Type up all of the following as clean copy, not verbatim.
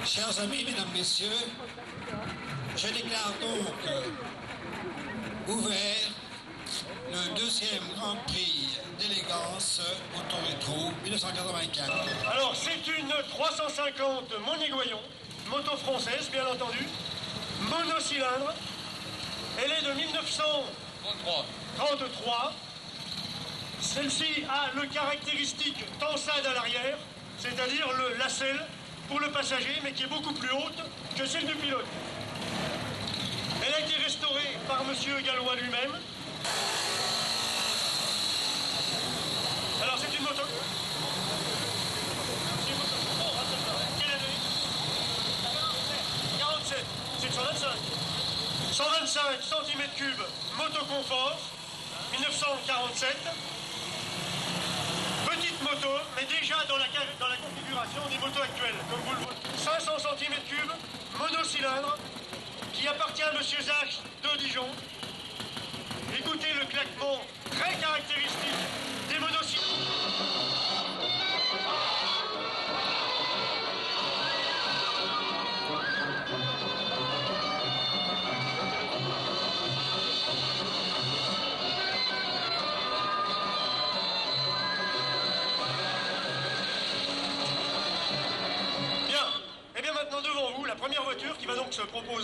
Chers amis, mesdames, messieurs, je déclare donc ouvert le deuxième Grand Prix d'élégance Auto-Rétro 1984. Alors, c'est une 350 Monet-Goyon, moto française, bien entendu, monocylindre. Elle est de 1933. Celle-ci a le caractéristique Tansade à l'arrière, c'est-à-dire le lacelle pour le passager, mais qui est beaucoup plus haute que celle du pilote. Elle a été restaurée par monsieur Gallois lui-même. Alors c'est une moto. Quelle année? 47. C'est 125. 125 cm3 moto confort, 1947. Petite moto, mais déjà dans la configuration des motos actuelles, comme vous le voyez. 500 cm3, monocylindre, qui appartient à M. Zach de Dijon, donc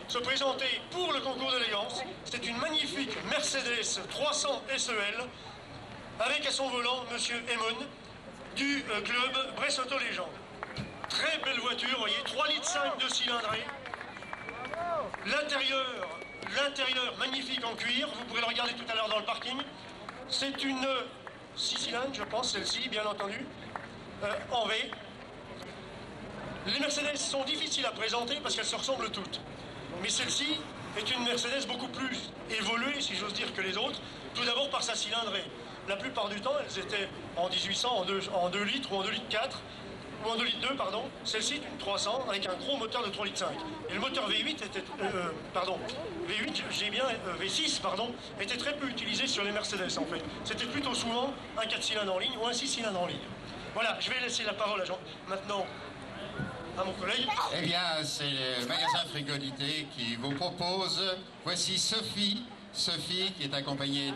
se présenter pour le concours d'élégance. C'est une magnifique Mercedes 300 SEL avec à son volant Monsieur Emon du club Bresse Auto Légende. Très belle voiture, vous voyez, 3,5 litres de cylindrée. L'intérieur magnifique en cuir, vous pourrez le regarder tout à l'heure dans le parking. C'est une 6 cylindres, je pense, celle-ci, bien entendu, en V. Les Mercedes sont difficiles à présenter parce qu'elles se ressemblent toutes. Mais celle-ci est une Mercedes beaucoup plus évoluée, si j'ose dire, que les autres. Tout d'abord par sa cylindrée. La plupart du temps, elles étaient en 1800, en 2 litres ou en 2 litres 4, ou en 2 litres 2, pardon. Celle-ci est une 300 avec un gros moteur de 3 litres 5. Et le moteur V8 était, V6, pardon, était très peu utilisé sur les Mercedes, en fait. C'était plutôt souvent un 4 cylindres en ligne ou un 6 cylindres en ligne. Voilà, je vais laisser la parole à Jean. Maintenant, à mon collègue. Eh bien, c'est le magasin Frigolité qui vous propose, voici Sophie qui est accompagnée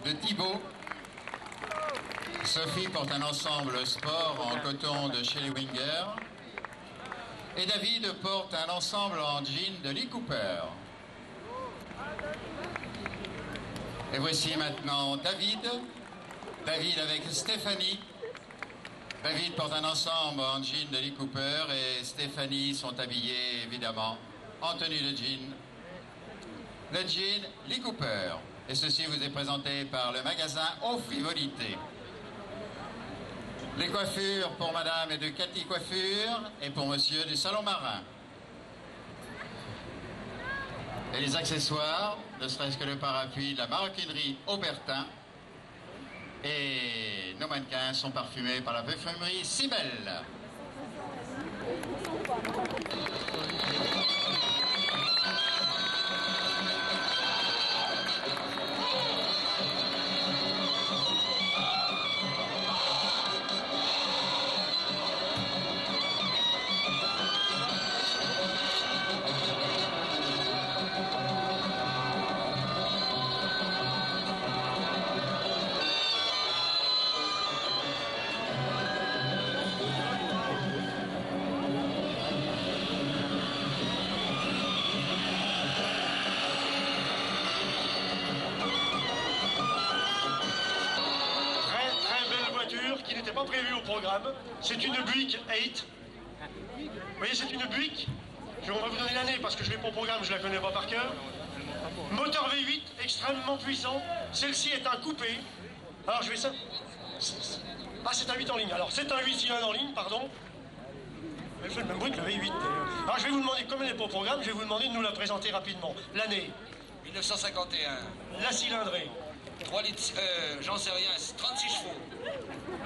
de Thibaut. Sophie porte un ensemble sport en coton de chez les Winger. Et David porte un ensemble en jean de Lee Cooper. Et voici maintenant David avec Stéphanie. David porte un ensemble en jean de Lee Cooper et Stéphanie sont habillées évidemment en tenue de jean. Le jean Lee Cooper. Et ceci vous est présenté par le magasin Aux Frivolités. Les coiffures pour madame et de Cathy Coiffure et pour monsieur du Salon Marin. Et les accessoires, ne serait-ce que le parapluie de la maroquinerie Aubertin. Et nos mannequins sont parfumés par la parfumerie Cybelle. Prévu au programme. C'est une Buick 8. Vous voyez, c'est une Buick. On va vous donner l'année parce que je l'ai pas au programme, je la connais pas par cœur. Moteur V8 extrêmement puissant. Celle-ci est un coupé. Alors je vais ça. Ah, c'est un 8 en ligne. Alors c'est un 8 cylindres en ligne, pardon. Elle fait le même bruit que le V8. Alors je vais vous demander, comme elle n'est pas au programme, je vais vous demander de nous la présenter rapidement. L'année. 1951. La cylindrée. 3 litres, j'en sais rien, 36 chevaux.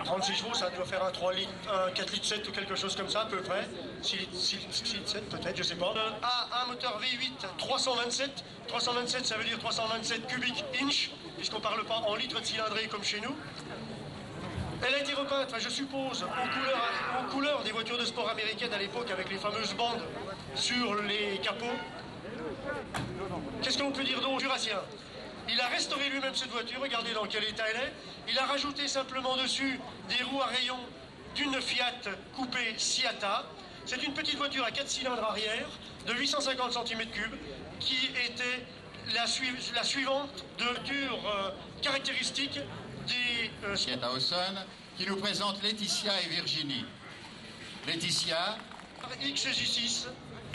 36 chevaux, ça doit faire un 3 litres, un 4 litres 7 ou quelque chose comme ça, à peu près. 6 litres 7 peut-être, je sais pas. Un moteur V8 327. 327, ça veut dire 327 cubic inch, puisqu'on parle pas en litres de cylindrée comme chez nous. Elle a été repeinte, je suppose, aux couleurs des voitures de sport américaines à l'époque, avec les fameuses bandes sur les capots. Qu'est-ce qu'on peut dire d'autre, Jurassien? Il a restauré lui-même cette voiture, regardez dans quel état elle est. Il a rajouté simplement dessus des roues à rayons d'une Fiat coupée Siata. C'est une petite voiture à 4 cylindres arrière de 850 cm3 qui était la suivante de voitures caractéristiques des Siata Awesome qui nous présente Laetitia et Virginie. Laetitia. XJ6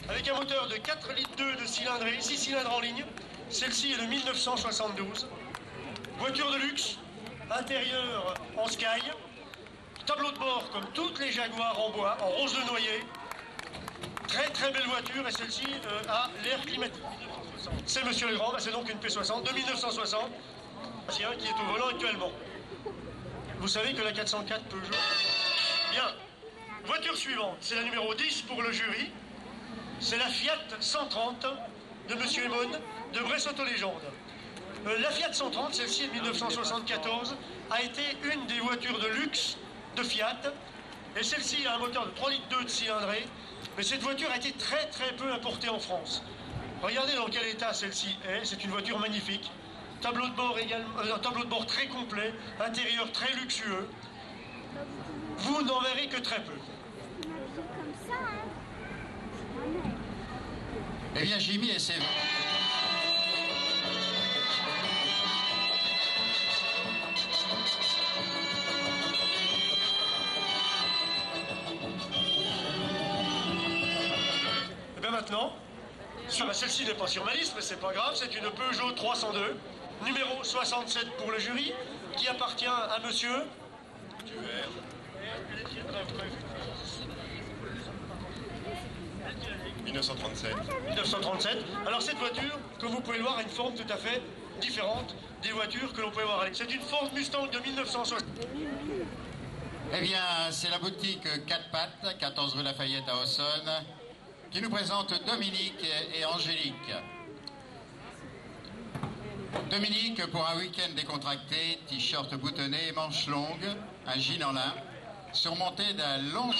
avec un moteur de 4 litres 2 de cylindrée, 6 cylindres en ligne. Celle-ci est de 1972. Voiture de luxe, intérieur en Sky, tableau de bord comme toutes les Jaguars en bois, en rose de noyer. Très très belle voiture et celle-ci a l'air climatique. C'est Monsieur Legrand, c'est donc une P60 de 1960, qui est au volant actuellement. Vous savez que la 404 peut jouer. Bien. Voiture suivante, c'est la numéro 10 pour le jury. C'est la Fiat 130 de Monsieur Emon de Bresse Auto Légende. La Fiat 130, celle-ci est de 1974, a été une des voitures de luxe de Fiat. Et celle-ci a un moteur de 3 litres 2 de cylindrée. Mais cette voiture a été très très peu importée en France. Regardez dans quel état celle-ci est. C'est une voiture magnifique. Tableau de bord également, un tableau de bord très complet, intérieur très luxueux. Vous n'en verrez que très peu. Eh bien, Jimmy et ses... Et bien maintenant, celle-ci n'est pas sur ma liste, mais c'est pas grave, c'est une Peugeot 302, numéro 67 pour le jury, qui appartient à monsieur... 1937. 1937. Alors cette voiture, comme vous pouvez le voir, a une forme tout à fait différente des voitures que l'on peut voir. C'est une Ford Mustang de 1960. Eh bien, c'est la boutique 4 pattes, 14 rue Lafayette à Aussonne, qui nous présente Dominique et Angélique. Dominique pour un week-end décontracté, t-shirt boutonné, manches longues, un jean en lin, surmonté d'un long...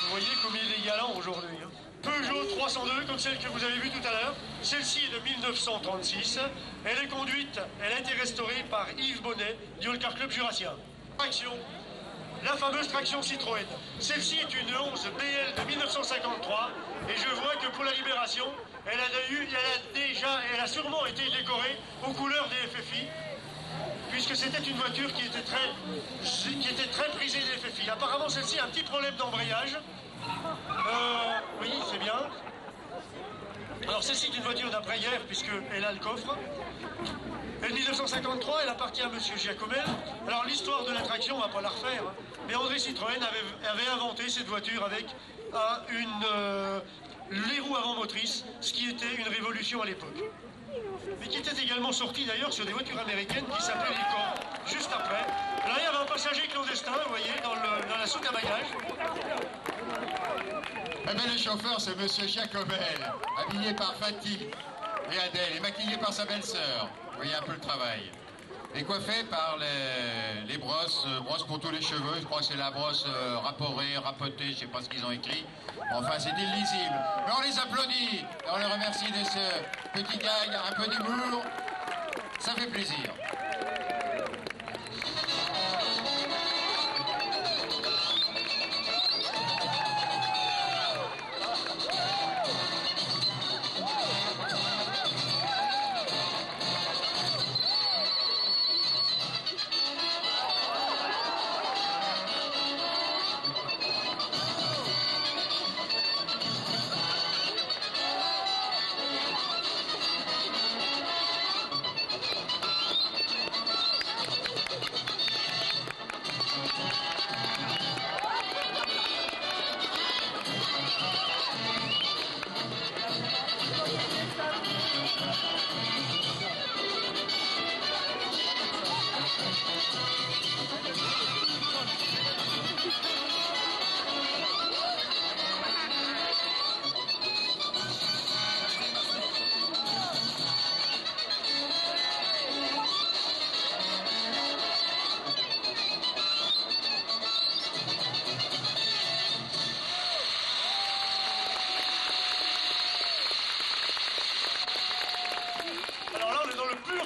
Vous voyez comme il est galant aujourd'hui. Peugeot 302, comme celle que vous avez vue tout à l'heure. Celle-ci est de 1936. Elle est conduite, elle a été restaurée par Yves Bonnet du All Car Club Jurassien. Traction, la fameuse traction Citroën. Celle-ci est une 11 BL de 1953. Et je vois que pour la Libération, elle a sûrement été décorée aux couleurs des FFI. Puisque c'était une voiture qui était très prisée des FFI. Apparemment, celle-ci a un petit problème d'embrayage. Oui, c'est bien. Alors, celle-ci est une voiture d'après-guerre, puisqu'elle a le coffre. Et 1953, elle appartient à M. Giacomel. Alors, l'histoire de la traction, on ne va pas la refaire. Hein. Mais André Citroën avait inventé cette voiture avec les roues avant motrices, ce qui était une révolution à l'époque. Mais qui était également sorti d'ailleurs sur des voitures américaines qui s'appelaient les Corps, juste après. Là, il y avait un passager clandestin, vous voyez, dans la soute à bagages. Eh bien, le chauffeur, c'est Monsieur Jacobel, habillé par Fatih et Adèle, et maquillé par sa belle-sœur. Vous voyez un peu le travail. Et coiffé par les brosses pour tous les cheveux. Je crois que c'est la brosse raporée, rapotée, je sais pas ce qu'ils ont écrit. Enfin, c'est illisible. Mais on les applaudit. Et on les remercie de ce petit gag, un peu d'humour. Ça fait plaisir.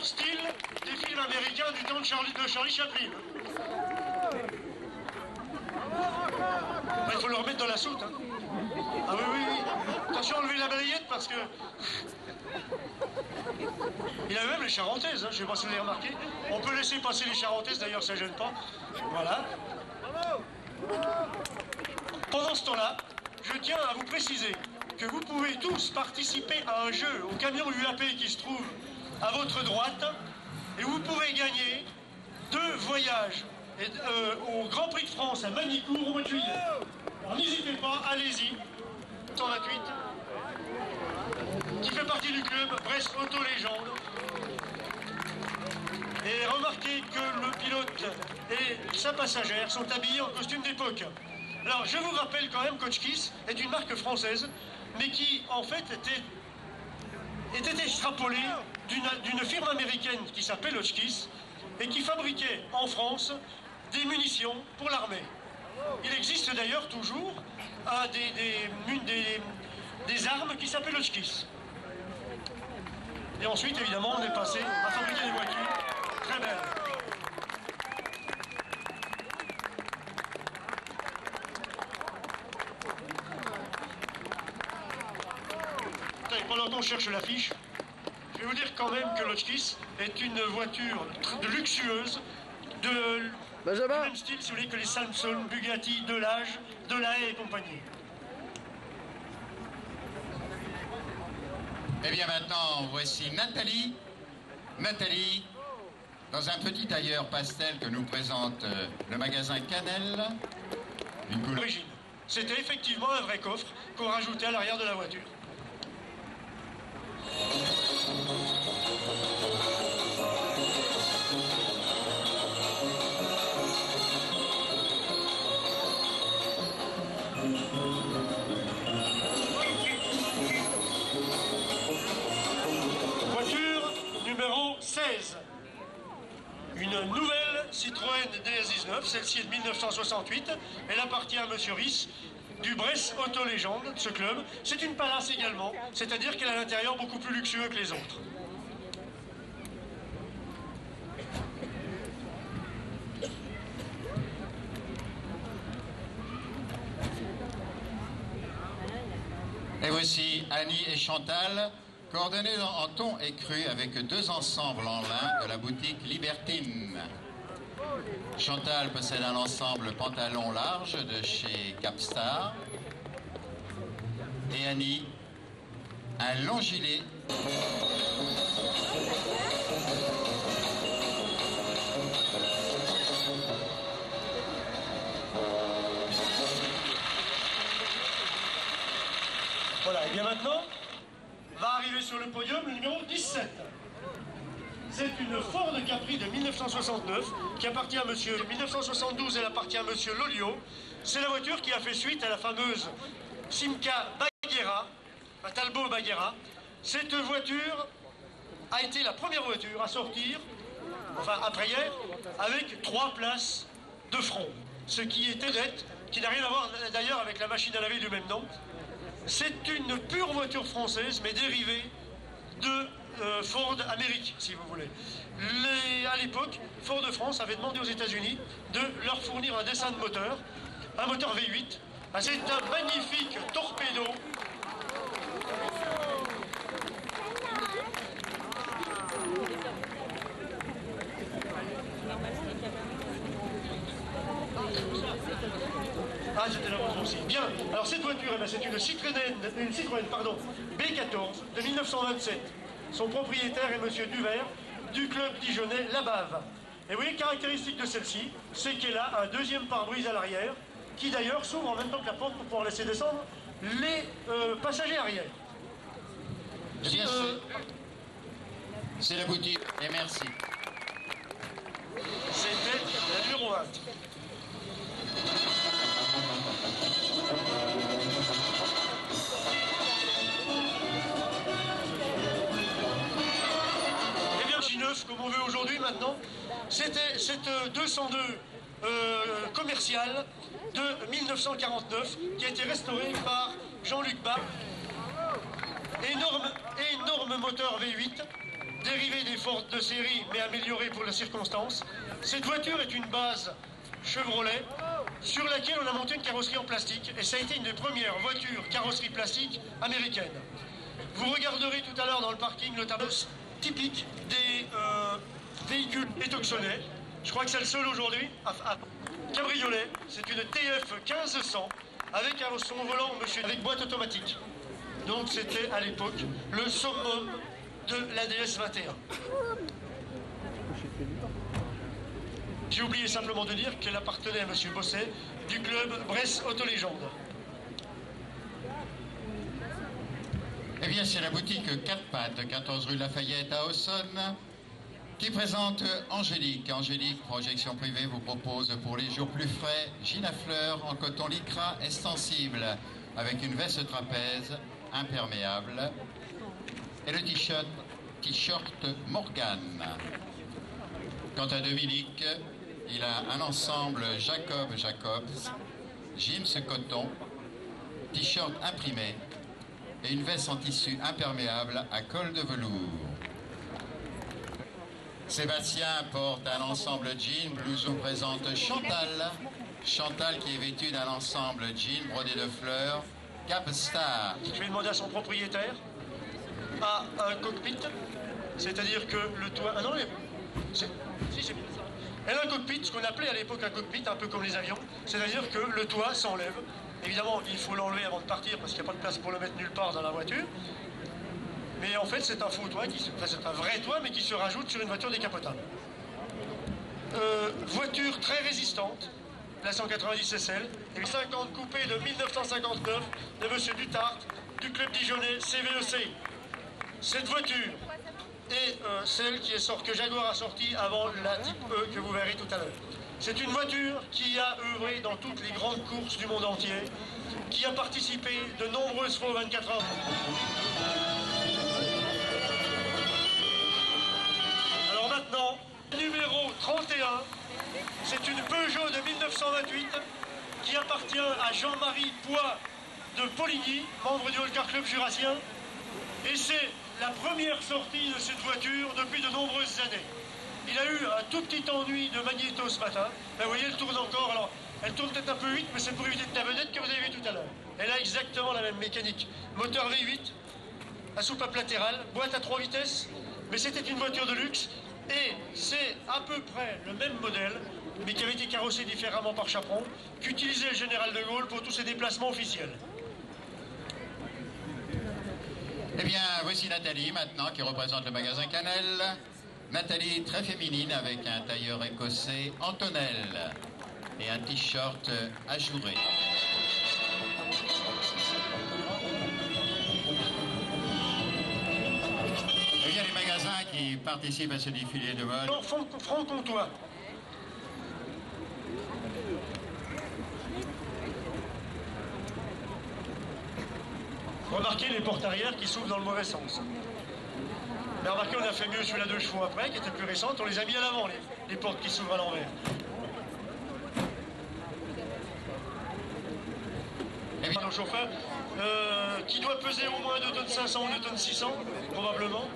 Style des films américains du temps de Charlie Chaplin. Il faut le remettre dans la soute. Hein. Ah oui, oui, oui. Attention à enlever la balayette parce que... Il avait même les charentaises, hein. Je ne sais pas si vous l'avez remarqué. On peut laisser passer les charentaises, d'ailleurs ça ne gêne pas. Voilà. Pendant ce temps-là, je tiens à vous préciser que vous pouvez tous participer à un jeu au camion UAP qui se trouve à votre droite, et vous pouvez gagner 2 voyages au Grand Prix de France à Magny-Cours au mois de juillet. Alors n'hésitez pas, allez-y. 128, qui fait partie du club Brest Auto Légende. Et remarquez que le pilote et sa passagère sont habillés en costume d'époque. Alors je vous rappelle quand même qu'Hotchkiss est une marque française, mais qui en fait était extrapolée d'une firme américaine qui s'appelle Hotchkiss et qui fabriquait en France des munitions pour l'armée. Il existe d'ailleurs toujours des armes qui s'appellent Hotchkiss. Et ensuite, évidemment, on est passé à fabriquer des voitures très belles. pendant qu'on cherche l'affiche, je vais vous dire quand même que l'Hotchkiss est une voiture luxueuse de du même style, si vous voulez, que les Samson, Bugatti, Delage, Delahaye et compagnie. Eh bien maintenant, voici Nathalie. Nathalie, dans un petit tailleur pastel que nous présente le magasin Canel. Une couleur. Origine. C'était effectivement un vrai coffre qu'on rajoutait à l'arrière de la voiture. Voiture numéro 16. Une nouvelle Citroën DS19, celle-ci est de 1968. Elle appartient à Monsieur Ries du Bresse Auto Légende, ce club. C'est une Palace également, c'est-à-dire qu'elle a un intérieur beaucoup plus luxueux que les autres. Et voici Annie et Chantal, coordonnés en ton et cru avec deux ensembles en lin de la boutique Libertine. Chantal possède un ensemble pantalon large de chez Capstar. Et Annie, un long gilet. Voilà, et bien maintenant, va arriver sur le podium le numéro 17. C'est une Ford Capri de 1969 qui appartient à monsieur... 1972, elle appartient à monsieur Lolio. C'est la voiture qui a fait suite à la fameuse Simca Baguera, à Talbot Baguera. Cette voiture a été la première voiture à sortir, enfin après hier, avec 3 places de front. Ce qui était net, qui n'a rien à voir d'ailleurs avec la machine à laver du même nom. C'est une pure voiture française, mais dérivée de Ford Amérique, si vous voulez. À l'époque, Ford de France avait demandé aux États-Unis de leur fournir un dessin de moteur, un moteur V8. C'est un magnifique torpedo. Ah, c'était la voiture aussi. Bien. Alors cette voiture, c'est une Citroën B14 de 1927. Son propriétaire est monsieur Duvert du club dijonnais La Bave. Et vous voyez, caractéristique de celle-ci, c'est qu'elle a un deuxième pare-brise à l'arrière, qui d'ailleurs s'ouvre en même temps que la porte pour pouvoir laisser descendre les passagers arrière. Eh bien, c'est la boutique. Et merci. C'était la numéro 1. Eh bien, J9, comme on veut aujourd'hui maintenant, c'était cette 202 commerciale de 1949 qui a été restaurée par Jean-Luc Bach. Énorme moteur V8, dérivé des Ford de série mais amélioré pour la circonstance. Cette voiture est une base Chevrolet sur laquelle on a monté une carrosserie en plastique et ça a été une des premières voitures carrosserie plastique américaine. Vous regarderez tout à l'heure dans le parking le tableau typique des véhicules étoxonnés. Je crois que c'est le seul aujourd'hui à cabriolet. C'est une TF 1500 avec son volant monsieur, avec boîte automatique. Donc c'était à l'époque le summum de la DS21. J'ai oublié simplement de dire qu'elle appartenait à M. Bosset du club Bresse Auto Légende. Eh bien, c'est la boutique 4 pattes, 14 rue Lafayette à Aussonne, qui présente Angélique. Angélique, projection privée, vous propose pour les jours plus frais, jean à fleurs en coton lycra extensible, avec une veste trapèze imperméable, et le t-shirt Morgane. Quant à Dominique, il a un ensemble Jacobs, jeans coton, t-shirt imprimé et une veste en tissu imperméable à col de velours. Sébastien porte un ensemble jean, blouson présente Chantal. Chantal qui est vêtue d'un ensemble jean brodé de fleurs, Capstar. Je vais demander à son propriétaire. a un cockpit, c'est-à-dire que le toit... Ah non, si, c'est bien ça. Elle a un cockpit, ce qu'on appelait à l'époque un cockpit, un peu comme les avions, c'est-à-dire que le toit s'enlève. Évidemment, il faut l'enlever avant de partir parce qu'il n'y a pas de place pour le mettre nulle part dans la voiture. Mais en fait, c'est un faux toit, enfin, c'est un vrai toit, mais qui se rajoute sur une voiture décapotable. Voiture très résistante, la 190 SL, et 50 coupé de 1959 de M. Dutart, du club dijonnais CVEC. Cette voiture est celle que Jaguar a sortie avant la Type E que vous verrez tout à l'heure. C'est une voiture qui a œuvré dans toutes les grandes courses du monde entier, qui a participé de nombreuses fois aux 24 heures. Alors maintenant, numéro 31, c'est une Peugeot de 1928 qui appartient à Jean-Marie Poix de Poligny, membre du Holcar Club jurassien, et c'est la première sortie de cette voiture depuis de nombreuses années. Il a eu un tout petit ennui de magnéto ce matin. Ben, vous voyez, elle tourne encore. Alors, elle tourne peut-être un peu vite, mais c'est pour éviter de la vedette que vous avez vu tout à l'heure. Elle a exactement la même mécanique. Moteur V8, à soupape latérale, boîte à 3 vitesses, mais c'était une voiture de luxe. Et c'est à peu près le même modèle, mais qui avait été carrossé différemment par Chaperon, qu'utilisait le général de Gaulle pour tous ses déplacements officiels. Eh bien, voici Nathalie maintenant qui représente le magasin Canel. Nathalie très féminine avec un tailleur écossais Antonel et un t-shirt ajouré. Il y a les magasins qui participent à ce défilé de mode. Franc-Comtois. Remarquez les portes arrière qui s'ouvrent dans le mauvais sens. Mais remarquez, on a fait mieux sur la 2 chevaux après, qui était plus récente, on les a mis à l'avant, les portes qui s'ouvrent à l'envers. Le chauffeur, qui doit peser au moins 2 tonnes 500 ou 2 tonnes 600, probablement.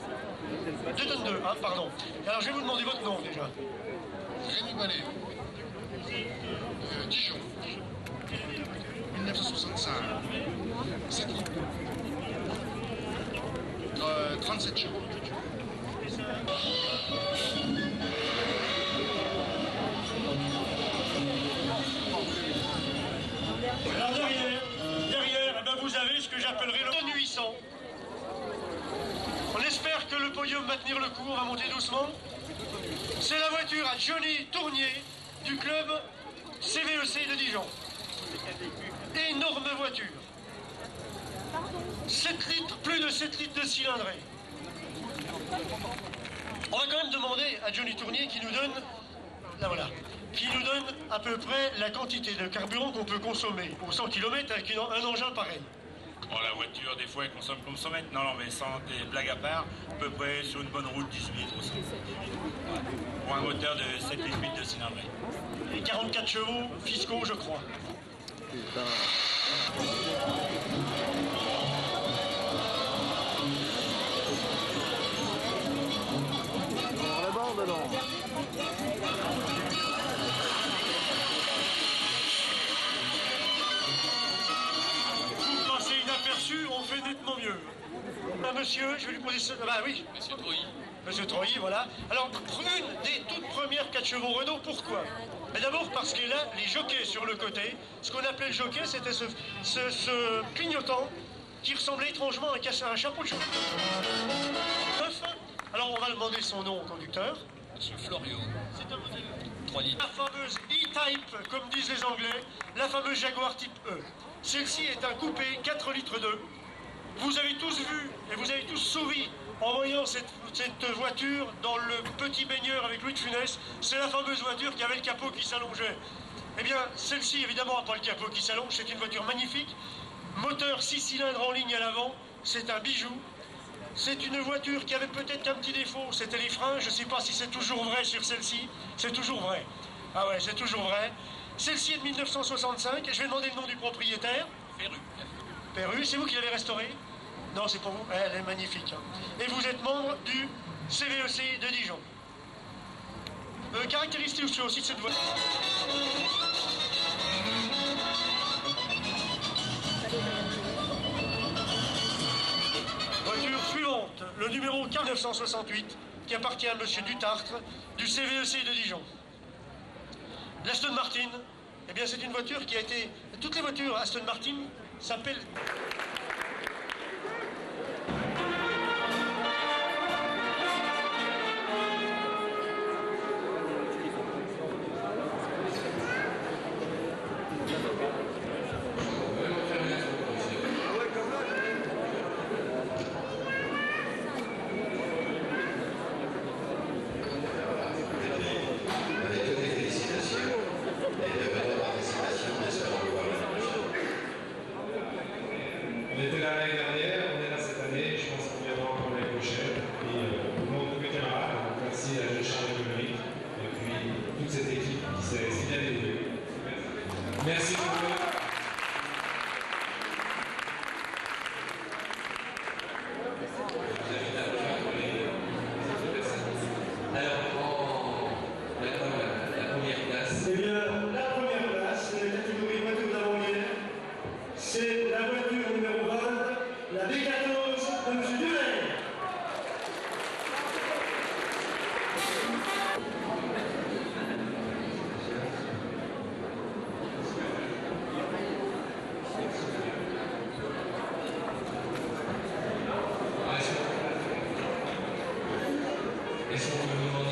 2 tonnes 2, hein, pardon. Alors je vais vous demander votre nom déjà. Rémi Ballet. Dijon. 1965. 7 litres. 37 chevaux. Alors derrière, eh ben vous avez ce que j'appellerais le tonne 800. On espère que le podium va tenir le coup, on va monter doucement. C'est la voiture à Johnny Tournier du club CVEC de Dijon. Énorme voiture. 7 litres, plus de 7 litres de cylindrée. On va quand même demander à Johnny Tournier qui nous donne, là voilà, qui nous donne à peu près la quantité de carburant qu'on peut consommer au 100 km avec un engin pareil. Bon, la voiture, des fois, elle consomme comme 100 mètres. Non, mais sans des blagues à part, à peu près sur une bonne route, 18 litres aussi. Pour un moteur de 7 litres 8 de cylindrée. Et 44 chevaux fiscaux, je crois. La bande, non. Vous passez inaperçu, on fait nettement mieux. Ah, monsieur, je vais lui poser ça. Bah oui. Monsieur Trouilly. Monsieur Troilly, voilà. Alors, une des toutes premières 4 chevaux Renault, pourquoi? Mais d'abord parce qu'il a les jockeys sur le côté. Ce qu'on appelait le jockey, c'était ce clignotant qui ressemblait étrangement à un chapeau de cheval. Alors, on va demander son nom au conducteur. Monsieur Florio. C'est un modèle. 3 litres. La fameuse E-Type, comme disent les Anglais, la fameuse Jaguar Type E. Celle-ci est un coupé 4 litres 2. Vous avez tous vu et vous avez tous souri en voyant cette voiture dans le petit baigneur avec Louis de Funès. C'est la fameuse voiture qui avait le capot qui s'allongeait. Eh bien, celle-ci, évidemment, n'a pas le capot qui s'allonge. C'est une voiture magnifique. Moteur 6 cylindres en ligne à l'avant. C'est un bijou. C'est une voiture qui avait peut-être un petit défaut. C'était les freins. Je ne sais pas si c'est toujours vrai sur celle-ci. C'est toujours vrai. Ah ouais, c'est toujours vrai. Celle-ci est de 1965. Et je vais demander le nom du propriétaire. Ferru. Perru, c'est vous qui l'avez restaurée? Non, c'est pour vous. Elle est magnifique. Et vous êtes membre du CVEC de Dijon. Caractéristique aussi de cette voiture. Voiture suivante. numéro 1968 qui appartient à M. Dutartre du CVEC de Dijon. L'Aston Martin, eh bien c'est une voiture qui a été... Toutes les voitures Aston Martin s'appellent... On était là l'année dernière, on est là cette année, je pense qu'on viendra encore l'année prochaine. Et au nom de tous mes camarades, donc merci à Jean-Charles Numérique et puis toute cette équipe qui s'est si bien déroulée. Merci beaucoup. La première place. Eh bien, la première place, la catégorie voiture d'avant-guerre, c'est la voiture numéro 20, la B14 de M. Duvel. Est-ce qu'on peut demander